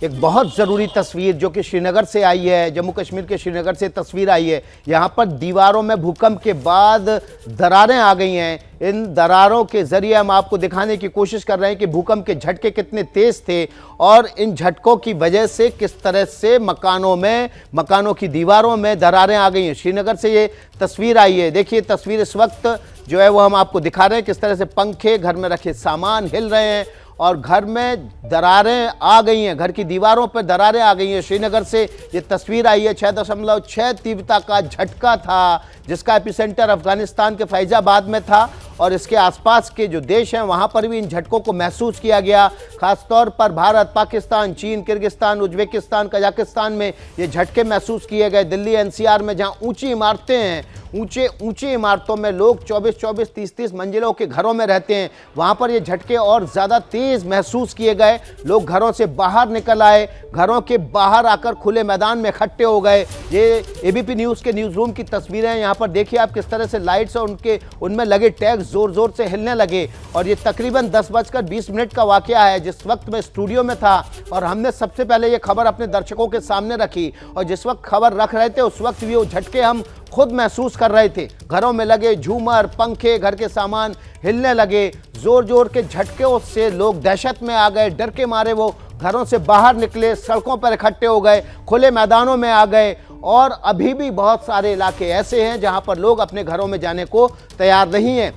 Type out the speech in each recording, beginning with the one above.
एक बहुत ज़रूरी तस्वीर जो कि श्रीनगर से आई है, जम्मू कश्मीर के श्रीनगर से तस्वीर आई है। यहाँ पर दीवारों में भूकंप के बाद दरारें आ गई हैं। इन दरारों के ज़रिए हम आपको दिखाने की कोशिश कर रहे हैं कि भूकंप के झटके कितने तेज़ थे और इन झटकों की वजह से किस तरह से मकानों की दीवारों में दरारें आ गई हैं। श्रीनगर से ये तस्वीर आई है। देखिए तस्वीर इस वक्त जो है वो हम आपको दिखा रहे हैं किस तरह से पंखे, घर में रखे सामान हिल रहे हैं और घर में दरारें आ गई हैं, घर की दीवारों पर दरारें आ गई हैं। श्रीनगर से ये तस्वीर आई है। 6.6 तीव्रता का झटका था जिसका एपिसेंटर अफगानिस्तान के फैजाबाद में था और इसके आसपास के जो देश हैं वहाँ पर भी इन झटकों को महसूस किया गया। खासतौर पर भारत, पाकिस्तान, चीन, किर्गिस्तान, उज्बेकिस्तान, कजाकिस्तान में ये झटके महसूस किए गए। दिल्ली एनसीआर में जहाँ ऊंची इमारतें हैं, ऊंची इमारतों में लोग 24-24, 30-30 मंजिलों के घरों में रहते हैं, वहाँ पर ये झटके और ज़्यादा तेज़ महसूस किए गए। लोग घरों से बाहर निकल आए, घरों के बाहर आकर खुले मैदान में इकट्ठे हो गए। ये एबीपी न्यूज़ के न्यूज़ रूम की तस्वीरें हैं। यहाँ पर देखिए आप किस तरह से लाइट्स और उनमें लगे टैग्स ज़ोर ज़ोर से हिलने लगे और ये तकरीबन 10:20 का वाक़या है। जिस वक्त मैं स्टूडियो में था और हमने सबसे पहले ये खबर अपने दर्शकों के सामने रखी और जिस वक्त खबर रख रहे थे उस वक्त भी वो झटके हम खुद महसूस कर रहे थे। घरों में लगे झूमर, पंखे, घर के सामान हिलने लगे। जोर जोर के झटकों से लोग दहशत में आ गए, डर के मारे वो घरों से बाहर निकले, सड़कों पर इकट्ठे हो गए, खुले मैदानों में आ गए। और अभी भी बहुत सारे इलाके ऐसे हैं जहां पर लोग अपने घरों में जाने को तैयार नहीं हैं।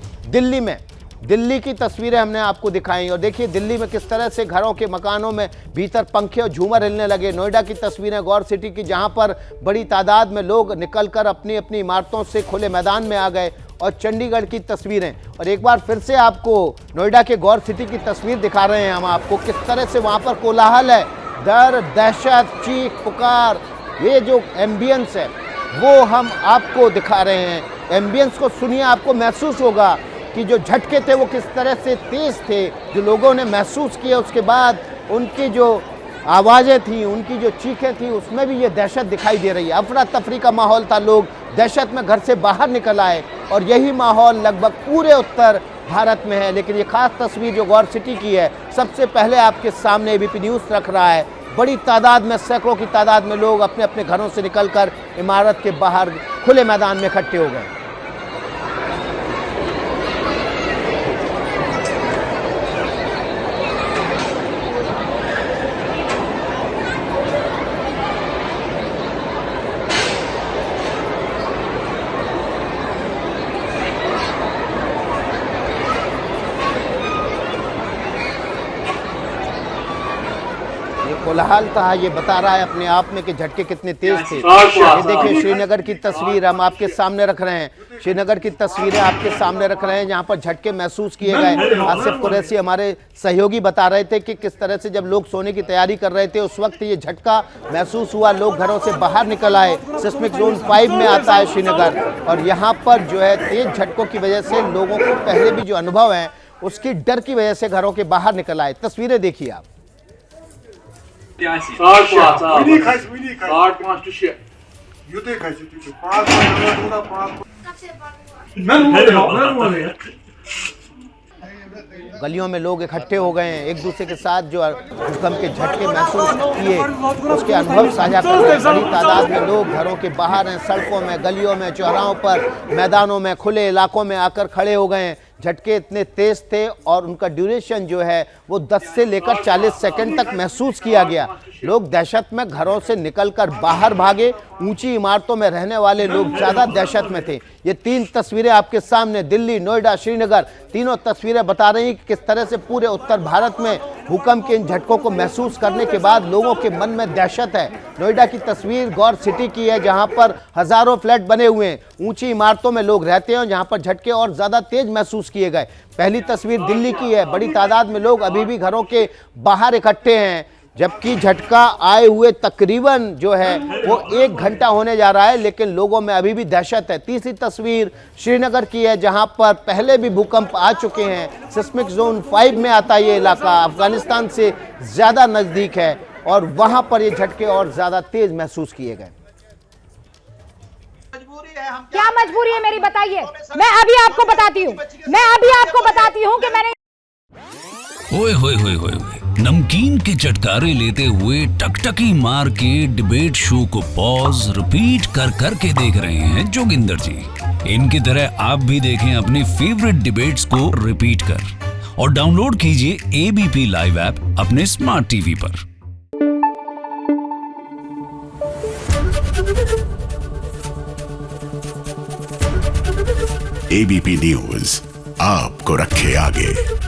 दिल्ली की तस्वीरें हमने आपको दिखाई और देखिए दिल्ली में किस तरह से घरों के मकानों में भीतर पंखे और झूमर हिलने लगे। नोएडा की तस्वीरें गौर सिटी की जहां पर बड़ी तादाद में लोग निकलकर अपनी अपनी इमारतों से खुले मैदान में आ गए और चंडीगढ़ की तस्वीरें। और एक बार फिर से आपको नोएडा के गौर सिटी की तस्वीर दिखा रहे हैं हम आपको किस तरह से वहाँ पर कोलाहल है, डर, दहशत, चीख पुकार। ये जो एम्बियंस है वो हम आपको दिखा रहे हैं। एम्बियंस को सुनिए, आपको महसूस होगा कि जो झटके थे वो किस तरह से तेज थे, जो लोगों ने महसूस किया। उसके बाद उनकी जो आवाज़ें थी, उनकी जो चीखें थी, उसमें भी ये दहशत दिखाई दे रही है। अफरा तफरी का माहौल था, लोग दहशत में घर से बाहर निकल आए और यही माहौल लगभग पूरे उत्तर भारत में है। लेकिन ये खास तस्वीर जो गौर सिटी की है सबसे पहले आपके सामने एबीपी न्यूज़ रख रहा है। बड़ी तादाद में, सैकड़ों की तादाद में लोग अपने अपने घरों से निकलकर इमारत के बाहर खुले मैदान में इकट्ठे हो गए। कोलाहल था, ये बता रहा है अपने आप में कि झटके कितने तेज थे। ये देखिए श्रीनगर की तस्वीर हम आपके सामने रख रहे हैं। श्रीनगर की तस्वीरें आपके सामने रख रहे हैं जहां पर झटके महसूस किए गए। आसिफ कुरैशी हमारे सहयोगी बता रहे थे कि किस तरह से जब लोग सोने की तैयारी कर रहे थे उस वक्त ये झटका महसूस हुआ, लोग घरों से बाहर निकल आए। सिस्मिक जोन 5 में आता है श्रीनगर और यहाँ पर जो है तेज झटकों की वजह से लोगों को पहले भी जो अनुभव है उसकी डर की वजह से घरों के बाहर निकल आए। तस्वीरें देखिए आप। गलियों में लोग इकट्ठे हो गए हैं, एक दूसरे के साथ जो भूकंप के झटके महसूस किए उसके अनुभव साझा कर रहे हैं। बड़ी तादाद में लोग घरों के बाहर हैं, सड़कों में, गलियों में, चौराहों पर, मैदानों में, खुले इलाकों में आकर खड़े हो गए हैं। झटके इतने तेज थे और उनका ड्यूरेशन जो है वो 10 से लेकर 40 सेकंड तक महसूस किया गया। लोग दहशत में घरों से निकलकर बाहर भागे। ऊंची इमारतों में रहने वाले लोग ज़्यादा दहशत में थे। ये 3 तस्वीरें आपके सामने, दिल्ली, नोएडा, श्रीनगर, तीनों तस्वीरें बता रही कि किस तरह से पूरे उत्तर भारत में भूकंप के इन झटकों को महसूस करने के बाद लोगों के मन में दहशत है। नोएडा की तस्वीर गौर सिटी की है जहां पर हजारों फ्लैट बने हुए हैं, ऊंची इमारतों में लोग रहते हैं जहां पर झटके और ज़्यादा तेज महसूस किए गए। पहली तस्वीर दिल्ली की है, बड़ी तादाद में लोग अभी भी घरों के बाहर इकट्ठे हैं जबकि झटका आए हुए तकरीबन जो है वो 1 घंटा होने जा रहा है लेकिन लोगों में अभी भी दहशत है। तीसरी तस्वीर श्रीनगर की है जहां पर पहले भी भूकंप आ चुके हैं। सिस्मिक जोन 5 में आता है ये इलाका, अफगानिस्तान से ज़्यादा नज़दीक है और वहां पर ये झटके और ज़्यादा तेज महसूस किए गए। क्या मजबूरी है मेरी, बताइए। मैं अभी आपको बताती हूँ कि मैंने ओए होए होए होए नमकीन के चटकारे लेते हुए टकटकी मार के डिबेट शो को पॉज रिपीट कर करके देख रहे हैं जोगिंदर जी। इनकी तरह आप भी देखें अपने फेवरेट डिबेट्स को रिपीट कर और डाउनलोड कीजिए एबीपी लाइव ऐप अपने स्मार्ट टीवी पर। एबीपी न्यूज आपको रखे आगे।